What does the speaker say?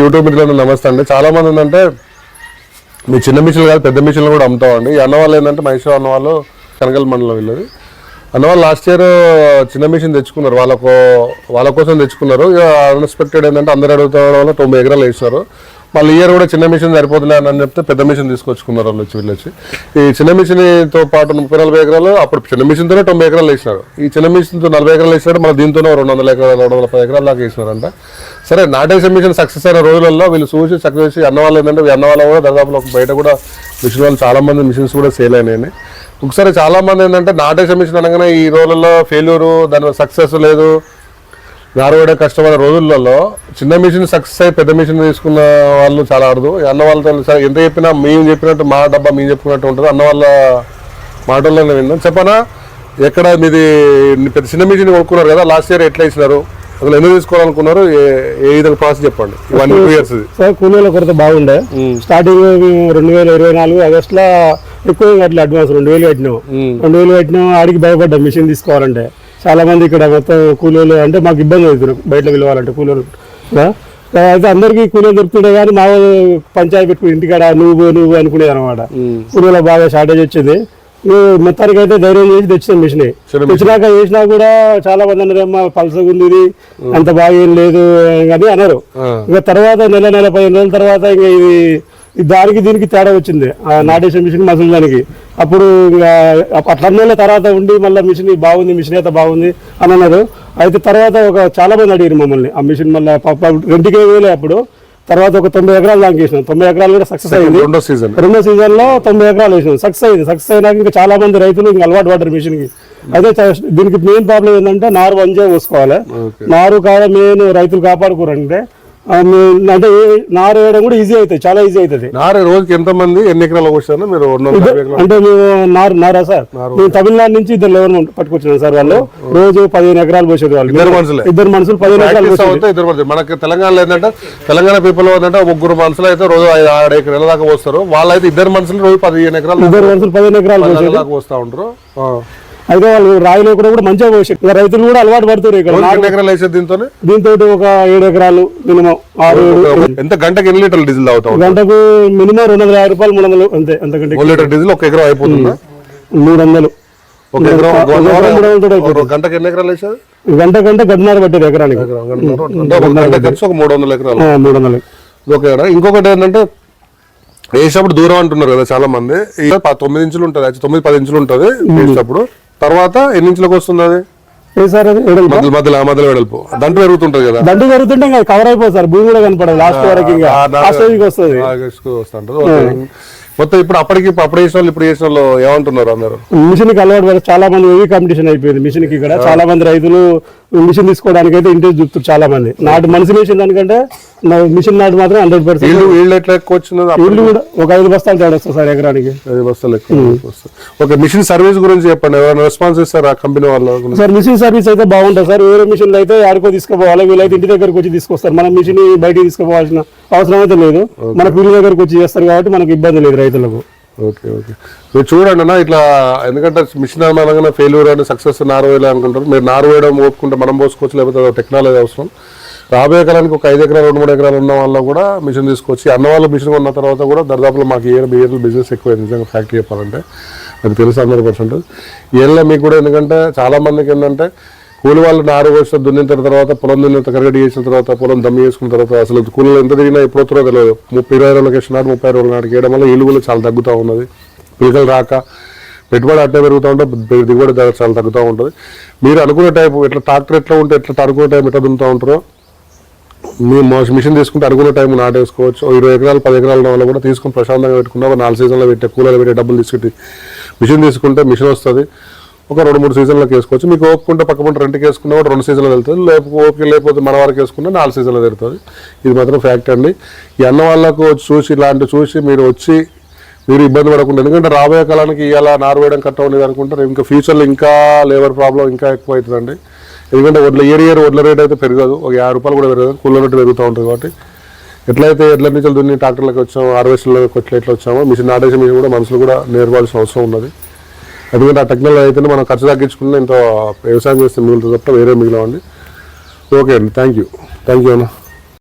YouTube మిత్రులను నమస్తే అండి. చాలా మంది ఏంటంటే మీ చిన్న మిషన్లు కాదు పెద్ద మిషన్లు కూడా అమ్ముతామండి. ఈ అన్నవాళ్ళు ఏంటంటే మహేశ్వర అన్నవాళ్ళు కనగల్ మండలం వీళ్ళది. అన్నవాళ్ళు లాస్ట్ ఇయర్ చిన్న మిషన్ తెచ్చుకున్నారు, వాళ్ళ కోసం తెచ్చుకున్నారు. ఇక అన్ఎక్స్పెక్టెడ్ ఏంటంటే అందరు అడుగుతాం వల్ల 90 ఎకరాలు వేసినారు. మళ్ళీ ఇయర్ కూడా చిన్న మిషన్ సరిపోతులే అని చెప్తే పెద్ద మిషన్ తీసుకొచ్చుకున్నారు వాళ్ళు వీళ్ళొచ్చి. ఈ చిన్న మిషన్తో పాటు 30-40 ఎకరాలు, అప్పుడు చిన్న మిషన్తోనే 90 ఎకరాలు వేసినారు. ఈ చిన్న మిషన్తో 40 ఎకరాలు వేసినారు. మళ్ళీ దీంతోనే 200 ఎకరాలు 210 ఎకరాల దాకా వేసినారంట. సరే, నాటేసే మిషన్ సక్సెస్ అయిన రోజులలో వీళ్ళు చూసి సక్సెస్ చేసి అన్నవాళ్ళు ఏంటంటే అన్నవాళ్ళు కూడా దాదాపు బయట కూడా మిషన్ వాళ్ళు చాలా మంది మిషన్స్ కూడా సేల్ అయినాయి. ఒకసారి చాలా మంది ఏంటంటే నాటేసే మిషన్ అనగానే ఈ రోజుల్లో ఫెయిల్యూరు, దాని సక్సెస్ లేదు, నారువేయడం కష్టమైన రోజులలో చిన్న మిషన్ సక్సెస్ అయ్యి పెద్ద మిషన్ తీసుకున్న వాళ్ళు చాలా అరుదు. అన్న వాళ్ళతో ఎంత చెప్పినా మేము చెప్పినట్టు మా డబ్బా మేము చెప్పుకున్నట్టు ఉంటుంది. అన్న వాళ్ళ మాటల్లో విన్నాం. చెప్పనా, ఎక్కడ మీది పెద్ద చిన్న మిషన్ కొనుక్కున్నారు కదా, లాస్ట్ ఇయర్ ఎట్లా ఇచ్చినారు, అసలు ఎందుకు తీసుకోవాలనుకున్నారు, ఏ విధంగా ప్రాసెస్ చెప్పండి. 1-2 years సార్ కూలీల కొరత బాగుండే. స్టార్టింగ్ 2024 ఆగస్టులో ఎక్కువ అట్లా అడ్వాన్స్ 2000 కట్టినాం. ఆడికి భయపడ్డాం మిషన్ తీసుకోవాలంటే. చాలా మంది ఇక్కడ మొత్తం కూలీలు అంటే మాకు ఇబ్బంది అవుతుంది బయట పిలవాలంటే కూలీలు. అయితే అందరికీ కూలీలు దొరుకుతుండే కానీ మా పంచాయతీ పెట్టుకుని ఇంటికాడ నువ్వు అనుకునేది అనమాట. కూలీలో బాగా షార్టేజ్ వచ్చింది. మొత్తానికి అయితే ధైర్యం చేసి తెచ్చాను మిషన్. తెచ్చినాక వేసినా కూడా చాలా మంది అన్నారమ్మా పలసగా ఉంది ఇది, అంత బాగా ఏం లేదు అని అన్నారు. ఇంకా తర్వాత నెల 15 రోజుల తర్వాత ఇంకా ఇది దానికి దీనికి తేడా వచ్చింది. నాటేసే మిషన్ మసలు దానికి. అప్పుడు ఇంకా అట్లనే తర్వాత ఉండి మళ్ళీ మిషన్ బాగుంది, మిషన్ అయితే బాగుంది అని అన్నారు. అయితే తర్వాత చాలా మంది అడిగారు మమ్మల్ని ఆ మిషన్ మళ్ళీ రెండుకే వేలే అప్పుడు. తర్వాత ఒక 90 ఎకరాలు దానికి వేసినాం. 90 ఎకరాలు కూడా సక్సెస్ అయింది. రెండో సీజన్ లో 90 ఎకరాలు వేసినాం, సక్సెస్ అయింది. సక్సెస్ అయినాక ఇంకా చాలా మంది రైతులు ఇంకా అలవాటు పడ్డారు మిషన్ కి. అయితే దీనికి మెయిన్ ప్రాబ్లం ఏంటంటే నారు వంజే పోసుకోవాలి. నారు కాడ మెయిన్ రైతులు కాపాడుకోరంటే అంటే నారు వేయడం కూడా ఈజీ అవుతుంది, చాలా ఈజీ అవుతుంది. నారు రోజుకి ఎంత మంది ఎన్ని ఎకరాలు పోసారు మీరు? అంటే మేము నారా సార్, మేము తమిళనాడు నుంచి 2 లెవెల్ పట్టుకొచ్చినాం సార్. వాళ్ళు రోజు 15 ఎకరాలు పోసేది. వాళ్ళు ఇద్దరు మనుషులు 15 ఎకరాలు. మనకి తెలంగాణలో ఏంటంటే తెలంగాణ పీపుల్ ఏంటంటే 3 మనుషులు అయితే రోజు 5-6 ఎకరాల దాకా పోస్తారు. వాళ్ళైతే ఇద్దరు మనుషులు రోజు 15 ఎకరాలు, 15 ఎకరాలు దాకా పోస్తా ఉంటారు. అయితే వాళ్ళు రాయిలో కూడా మంచిగా పోసారు. రైతులు కూడా అలవాటు పడుతారు. ఇక్కడ 4 ఎకరాలు వేసేది దీంతో ఒక 7 ఎకరాలు మినిమం 6-7. ఎంత గంటకి ఎన్ని లీటర్లు డీజిల్ తాగుతాం? గంటకు మినిమం 250 రూపాయలు 300 అంతే. అంతకంటే 1 లీటర్ డీజిల్ 1 ఎకరం అయిపోతుందా? 300. గంటకి ఎన్ని ఎకరాలు వేసేది? గంట గంటన్నర పట్టేది ఎకరానికి. ఖర్చు ఒక 300 ఎకరాలు. 300. ఓకే. ఇంకొకటి ఏంటంటే వేసినప్పుడు దూరం అంటున్నారు కదా చాలా మంది. 9 ఇంచులు ఉంటుంది, 9-10 ఇంచులు ఉంటుంది వేసినప్పుడు. తర్వాత ఎన్ని ఇంచులకు వస్తుంది అది? మధ్యలో వెడల్పు దంటు పెరుగుతుంటది కదా, దంటు పెరుగుతుంటే కవర్ అయిపోతుంది సార్, భూమి కూడా కనపడదు. లాస్ట్ వరకు వస్తుంది మొత్తం. ఇప్పుడు అప్పుడు వేసిన వాళ్ళు ఇప్పుడు వేసిన వాళ్ళు ఏమంటున్నారు అందరు? మిషన్ కి అలవాటు పడి చాలా మంది హెవీ కాంపిటీషన్ అయిపోయింది మిషన్ కి. ఇక్కడ చాలా మంది రైతులు మిషన్ తీసుకోవడానికి అయితే ఇంట్రెస్ట్ చూపుతారు చాలా మంది. నాటు మనిషి వేసిన దానికంటే మిషన్ నాటు మాత్రం 100%. వీళ్ళు ఎట్లా ఎక్కువ వచ్చింది? వీళ్ళు కూడా ఒక 5 బస్తాలు తేడా వస్తుంది సార్ ఎకరానికి. 5 బస్తాలు ఎక్కువ వస్తుంది. ఓకే, మిషన్ సర్వీస్ గురించి చెప్పండి. ఎవరైనా రెస్పాన్స్ ఇస్తారు ఆ కంపెనీ వాళ్ళు? సార్ మిషన్ సర్వీస్ అయితే బాగుంటుంది సార్. వేరే మిషన్లు అయితే ఆడుకో తీసుకుపోవాలి, వీళ్ళైతే ఇంటి దగ్గరకు వచ్చి తీసుకొస్తారు. మన మిషన్ బయటికి తీసుకుపోవాల్సిన అవసరం అయితే లేదు. మన పిల్లల దగ్గరకు వచ్చి చేస్తారు కాబట్టి మనకు ఇబ్బంది లేదు రైతులకు. ఓకే. మీరు చూడండి అన్న, ఇట్లా ఎందుకంటే మిషన్ అనగానే ఫెయిల్యూర్ అని సక్సెస్ నారు వేయాలి అనుకుంటారు. మీరు నారు వేయడం ఓపుకుంటే మనం పోసుకోవచ్చు, లేకపోతే టెక్నాలజీ అవసరం. రాబోయే కాలానికి ఒక 5 ఎకరాలు 2-3 ఎకరాలు ఉన్న వాళ్ళు కూడా మిషన్ తీసుకొచ్చి అన్న వాళ్ళు మిషన్ ఉన్న తర్వాత కూడా దరిదాపులో మాకు ఏరియా బిజినెస్ ఎక్కువ నిజంగా ఫ్యాక్టరీ చెప్పాలంటే నాకు తెలుసు 100%. ఏళ్ళ మీకు కూడా ఎందుకంటే చాలా మందికి ఏంటంటే కూలి వాళ్ళు నారు వేస్తే దున్నిన తర్వాత పొలం దున్నిన కరగడి చేసిన తర్వాత పొలం దమ్మి చేసుకున్న తర్వాత అసలు కూలీలు ఎంత తిరిగినా ఎప్పుడో తెలియదు. 20 రోజులకి వేసినాడు, 30 రోజుల నాటికి వేయడం వల్ల ఇల్లు కూడా చాలా తగ్గుతూ ఉన్నది. పిల్లలు రాక పెట్టుబడి అట్టే పెరుగుతూ ఉంటే దిగుబడి చాలా తగ్గుతూ ఉంటుంది. మీరు అనుకునే టైపు ఎట్లా ట్రాక్టర్ ఎట్లా ఉంటే ఎట్లా అనుకునే టైం ఎట్లా దున్నుతూ ఉంటారో మీ మిషన్ తీసుకుంటే అనుకునే టైం నాటేసుకోవచ్చు. 20 ఎకరాలు 10 ఎకరాల వల్ల కూడా తీసుకుని ప్రశాంతంగా పెట్టుకున్నా 4 సీజన్లో పెట్టే కూలీలు పెట్టే డబ్బులు తీసుకుంటే మిషన్ తీసుకుంటే మిషన్ వస్తుంది. ఒక 2-3 సీజన్లకు వేసుకోవచ్చు. మీకు ఓపుకుంటే పక్కపంట రెంట్కి వేసుకున్నా కూడా 2 సీజన్లు వెళ్తుంది. లేకపోతే మన వారికి వేసుకుంటే 4 సీజన్లు తిరుగుతుంది. ఇది మాత్రం ఫ్యాక్ట్ అండి. ఈ అన్న వాళ్ళకు చూసి ఇలాంటివి చూసి మీరు వచ్చి మీరు ఇబ్బంది పడకుండా, ఎందుకంటే రాబోయే కాలానికి ఇలా నారు వేయడం కట్ట ఉండేది అనుకుంటారు. ఇంకా ఫ్యూచర్లో ఇంకా లేబర్ ప్రాబ్లం ఇంకా ఎక్కువ అవుతుందండి. ఎందుకంటే ఇయర్ వడ్ల రేట్ అయితే పెరగదు, ఒక 50 రూపాయలు కూడా పెరగదు, కూల రేటు పెరుగుతూ ఉంటుంది. కాబట్టి ఎట్లయితే ఎడ్ల నుంచి దున్ని ట్రాక్టర్లకు వచ్చామో, హార్వెస్టర్లకు ఎట్లా వచ్చామో మిషన్ నాటేసే మిషన్ కూడా మనుషులు కూడా నేర్పాల్సిన అవసరం ఉన్నది. ఎందుకంటే ఆ టెక్నాలజీ అయితేనే మనం ఖర్చు తగ్గించుకున్న ఇంత వ్యవసాయం చేస్తే మిగులుతుంది తప్ప వేరే మిగిలినండి. ఓకే అండి, థ్యాంక్ యూ అన్న.